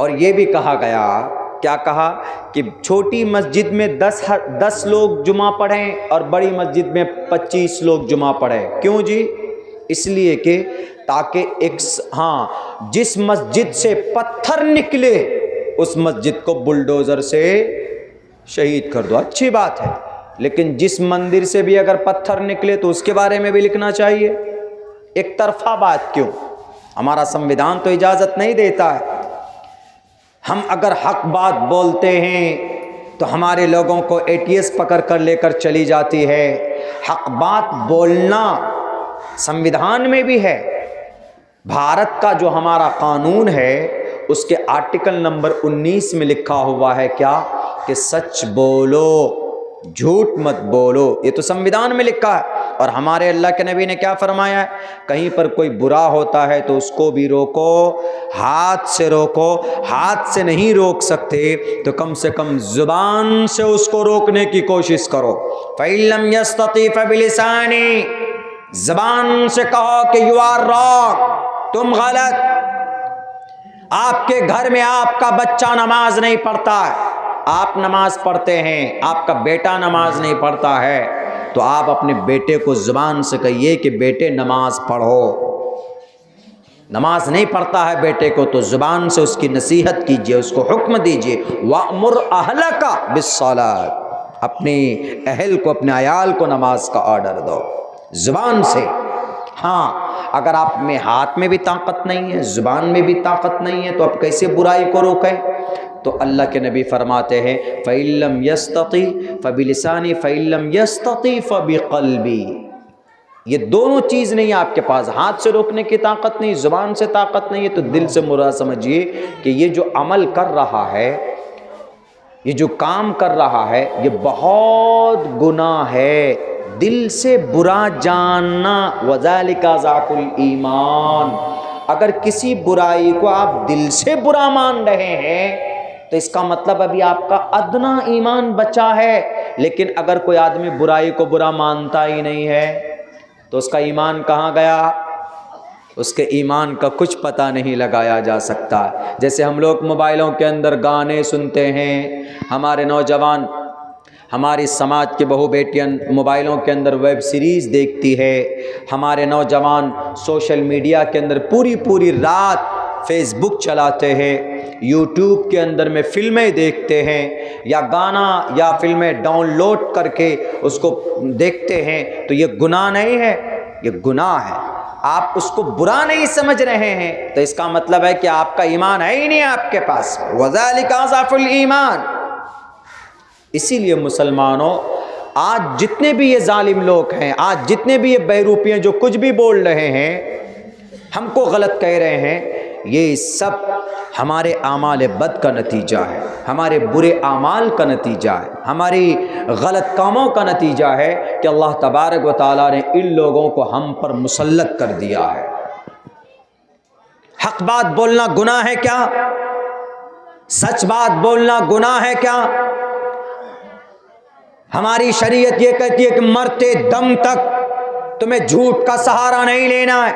اور یہ بھی کہا گیا، کیا کہا کہ چھوٹی مسجد میں 10 لوگ جمعہ پڑھیں اور بڑی مسجد میں 25 لوگ جمعہ پڑھیں. کیوں جی؟ اس لیے کہ تاکہ جس مسجد سے پتھر نکلے اس مسجد کو بلڈوزر سے شہید کر دو. اچھی بات ہے، لیکن جس مندر سے بھی اگر پتھر نکلے تو اس کے بارے میں بھی لکھنا چاہیے. ایک طرفہ بات کیوں؟ ہمارا سنویدھان تو اجازت نہیں دیتا ہے. ہم اگر حق بات بولتے ہیں تو ہمارے لوگوں کو ATS پکڑ کر لے کر چلی جاتی ہے. حق بات بولنا سنویدھان میں بھی ہے. بھارت کا جو ہمارا قانون ہے اس کے آرٹیکل نمبر 19 میں لکھا ہوا ہے کیا؟ کہ سچ بولو، جھوٹ مت بولو. یہ تو سنویدھان میں لکھا ہے. اور ہمارے اللہ کے نبی نے کیا فرمایا ہے؟ کہیں پر کوئی برا ہوتا ہے تو اس کو بھی روکو، ہاتھ سے روکو. ہاتھ سے نہیں روک سکتے تو کم سے کم زبان سے اس کو روکنے کی کوشش کرو. فَإِن لَّمْ يَسْتَطِعْ فَبِلِسَانِهِ، زبان سے کہو کہ یو آر رانگ، تم غلط. آپ کے گھر میں آپ کا بچہ نماز نہیں پڑھتا ہے، آپ نماز پڑھتے ہیں، آپ کا بیٹا نماز نہیں پڑھتا ہے، تو آپ اپنے بیٹے کو زبان سے کہیے کہ بیٹے نماز پڑھو. نماز نہیں پڑھتا ہے بیٹے کو تو زبان سے اس کی نصیحت کیجئے، اس کو حکم دیجئے. وَأْمُرْ أَهْلَكَ بِالصَّلَاةِ، اپنے اہل کو، اپنے عیال کو نماز کا آرڈر دو زبان سے. اگر آپ میں ہاتھ میں بھی طاقت نہیں ہے، زبان میں بھی طاقت نہیں ہے، تو آپ کیسے برائی کو روکیں؟ تو اللہ کے نبی فرماتے ہیں فَإِن لَّمْ يَسْتَطِعْ فَبِلِسَانِهِ فَإِن لَّمْ يَسْتَطِعْ فَبِقَلْبِهِ. یہ دونوں چیز نہیں آپ کے پاس. ہاتھ سے روکنے کی طاقت نہیں، زبان سے طاقت نہیں ہے، تو دل سے مراد سمجھیے کہ یہ جو عمل کر رہا ہے، یہ جو کام کر رہا ہے، یہ بہت گناہ ہے. دل سے برا جاننا، وَذَلِكَ ذَاكُ الْإِيمَانِ. اگر کسی برائی کو آپ دل سے برا مان رہے ہیں تو اس کا مطلب ابھی آپ کا ادنا ایمان بچا ہے. لیکن اگر کوئی آدمی برائی کو برا مانتا ہی نہیں ہے تو اس کا ایمان کہاں گیا؟ اس کے ایمان کا کچھ پتہ نہیں لگایا جا سکتا. جیسے ہم لوگ موبائلوں کے اندر گانے سنتے ہیں، ہمارے نوجوان، ہماری سماج کے بہو بیٹیاں موبائلوں کے اندر ویب سیریز دیکھتی ہے، ہمارے نوجوان سوشل میڈیا کے اندر پوری رات فیس بک چلاتے ہیں، یوٹیوب کے اندر میں فلمیں دیکھتے ہیں، یا گانا یا فلمیں ڈاؤن لوڈ کر کے اس کو دیکھتے ہیں. تو یہ گناہ نہیں ہے؟ یہ گناہ ہے. آپ اس کو برا نہیں سمجھ رہے ہیں تو اس کا مطلب ہے کہ آپ کا ایمان ہے ہی نہیں آپ کے پاس. وَذَلِكَ ضَعْفُ الْإِيمَانِ. اسی لیے مسلمانوں، آج جتنے بھی یہ ظالم لوگ ہیں، آج جتنے بھی یہ بہروپی ہیں جو کچھ بھی بول رہے ہیں، ہم کو غلط کہہ رہے ہیں، یہ سب ہمارے اعمال بد کا نتیجہ ہے، ہمارے برے اعمال کا نتیجہ ہے، ہماری غلط کاموں کا نتیجہ ہے کہ اللہ تبارک و تعالیٰ نے ان لوگوں کو ہم پر مسلط کر دیا ہے. حق بات بولنا گناہ ہے کیا؟ سچ بات بولنا گناہ ہے کیا؟ ہماری شریعت یہ کہتی ہے کہ مرتے دم تک تمہیں جھوٹ کا سہارا نہیں لینا ہے.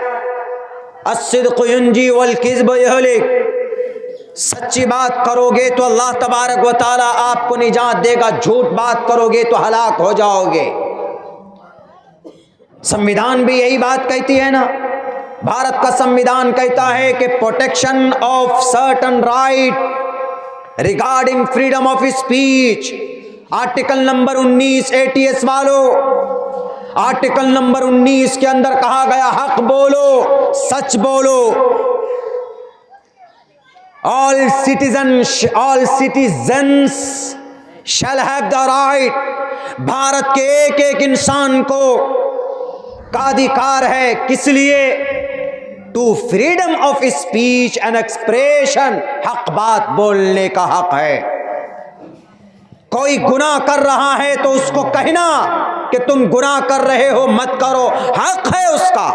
الصدق ینجی والکذب یہلک. سچی بات کرو گے تو اللہ تبارک و تعالیٰ آپ کو نجات دے گا، جھوٹ بات کرو گے تو ہلاک ہو جاؤ گے. سنویدھان بھی یہی بات کہتی ہے نا. بھارت کا سنویدھان کہتا ہے کہ protection of certain right regarding freedom of speech. Article number 19 ATS والو، آرٹیکل نمبر 19 کے اندر کہا گیا حق بولو، سچ بولو. all citizens shall have the right. Bharat کے ایک انسان کو کا ادھیکار ہے، کس لیے؟ To freedom of speech and expression. حق بات بولنے کا حق ہے. کوئی گناہ کر رہا ہے تو اس کو کہنا کہ تم گناہ کر رہے ہو، مت کرو، حق ہے اس کا.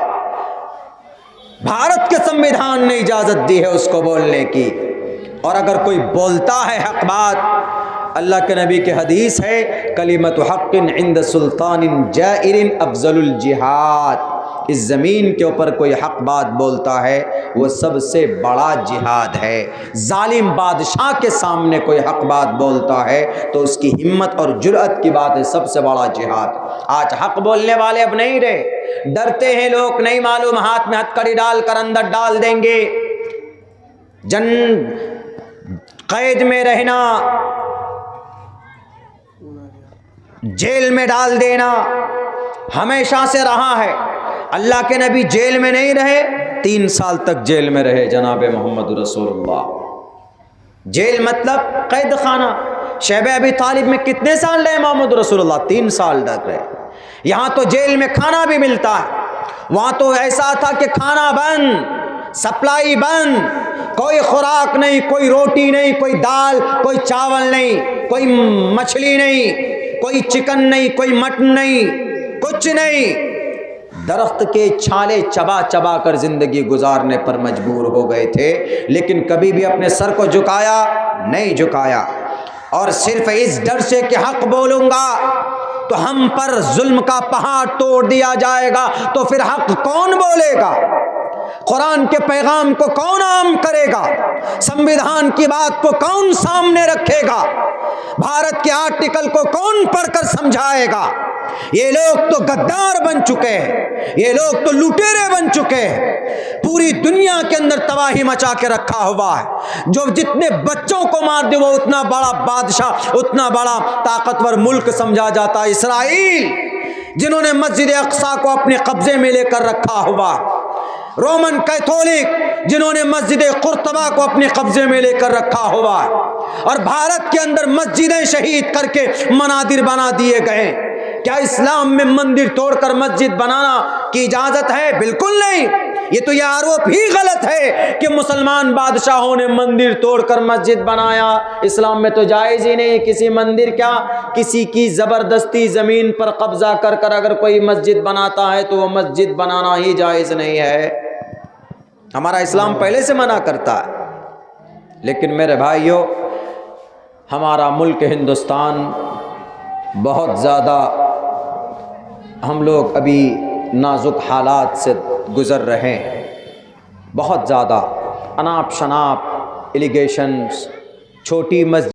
بھارت کے سنویدھان نے اجازت دی ہے اس کو بولنے کی. اور اگر کوئی بولتا ہے حق بات، اللہ کے نبی کی حدیث ہے کلمت حق عند سلطان جائر افضل الجہاد. اس زمین کے اوپر کوئی حق بات بولتا ہے وہ سب سے بڑا جہاد ہے۔ ظالم بادشاہ کے سامنے کوئی حق بات بولتا ہے تو اس کی ہمت اور جرأت کی بات ہے سب سے بڑا جہاد۔ آج حق بولنے والے اب نہیں رہے، ڈرتے ہیں لوگ، نہیں معلوم ہاتھ میں ہتھ کڑی ڈال کر اندر ڈال دیں گے، قید میں رہنا، جیل میں ڈال دینا ہمیشہ سے رہا ہے۔ اللہ کے نبی جیل میں نہیں رہے، 3 سال تک جیل میں رہے جناب محمد رسول اللہ۔ جیل مطلب قید خانہ۔ شیب ابی طالب میں کتنے سال رہے محمد رسول اللہ؟ 3 سال تک رہے۔ یہاں تو جیل میں کھانا بھی ملتا ہے، وہاں تو ایسا تھا کہ کھانا بند، سپلائی بند، کوئی خوراک نہیں، کوئی روٹی نہیں، کوئی دال، کوئی چاول نہیں، کوئی مچھلی نہیں، کوئی چکن نہیں، کوئی مٹن نہیں، کچھ نہیں۔ درخت کے چھالے چبا چبا کر زندگی گزارنے پر مجبور ہو گئے تھے، لیکن کبھی بھی اپنے سر کو جھکایا نہیں جھکایا، اور صرف اس ڈر سے کہ حق بولوں گا تو ہم پر ظلم کا پہاڑ توڑ دیا جائے گا، تو پھر حق کون بولے گا؟ قرآن کے پیغام کو کون عام کرے گا؟ سمویدھان کی بات کو کون سامنے رکھے گا؟ بھارت کے آرٹیکل کو کون پڑھ کر سمجھائے گا؟ یہ لوگ تو غدار بن چکے ہیں، یہ لوگ تو لٹیرے بن چکے ہیں، پوری دنیا کے اندر تباہی مچا کے رکھا ہوا ہے۔ جو جتنے بچوں کو مار دے وہ اتنا بڑا بادشاہ، اتنا بڑا طاقتور ملک سمجھا جاتا ہے۔ اسرائیل جنہوں نے مسجد اقصی کو اپنے قبضے میں لے کر رکھا ہوا، رومن کیتھولک جنہوں نے مسجد قرطبہ کو اپنے قبضے میں لے کر رکھا ہوا، اور بھارت کے اندر مسجدیں شہید کر کے منادر بنا دیے گئے۔ کیا اسلام میں مندر توڑ کر مسجد بنانا کی اجازت ہے؟ بالکل نہیں۔ یہ تو یہ آروپ ہی غلط ہے کہ مسلمان بادشاہوں نے مندر توڑ کر مسجد بنایا۔ اسلام میں تو جائز ہی نہیں کسی مندر، کیا کسی کی زبردستی زمین پر قبضہ کر کر اگر کوئی مسجد بناتا ہے تو وہ مسجد بنانا ہی جائز نہیں ہے۔ ہمارا اسلام پہلے سے منع کرتا ہے۔ لیکن میرے بھائیوں، ہمارا ملک ہندوستان بہت زیادہ، ہم لوگ ابھی نازک حالات سے گزر رہے ہیں، بہت زیادہ اناپ شناپ ایلیگیشنز، چھوٹی مسجد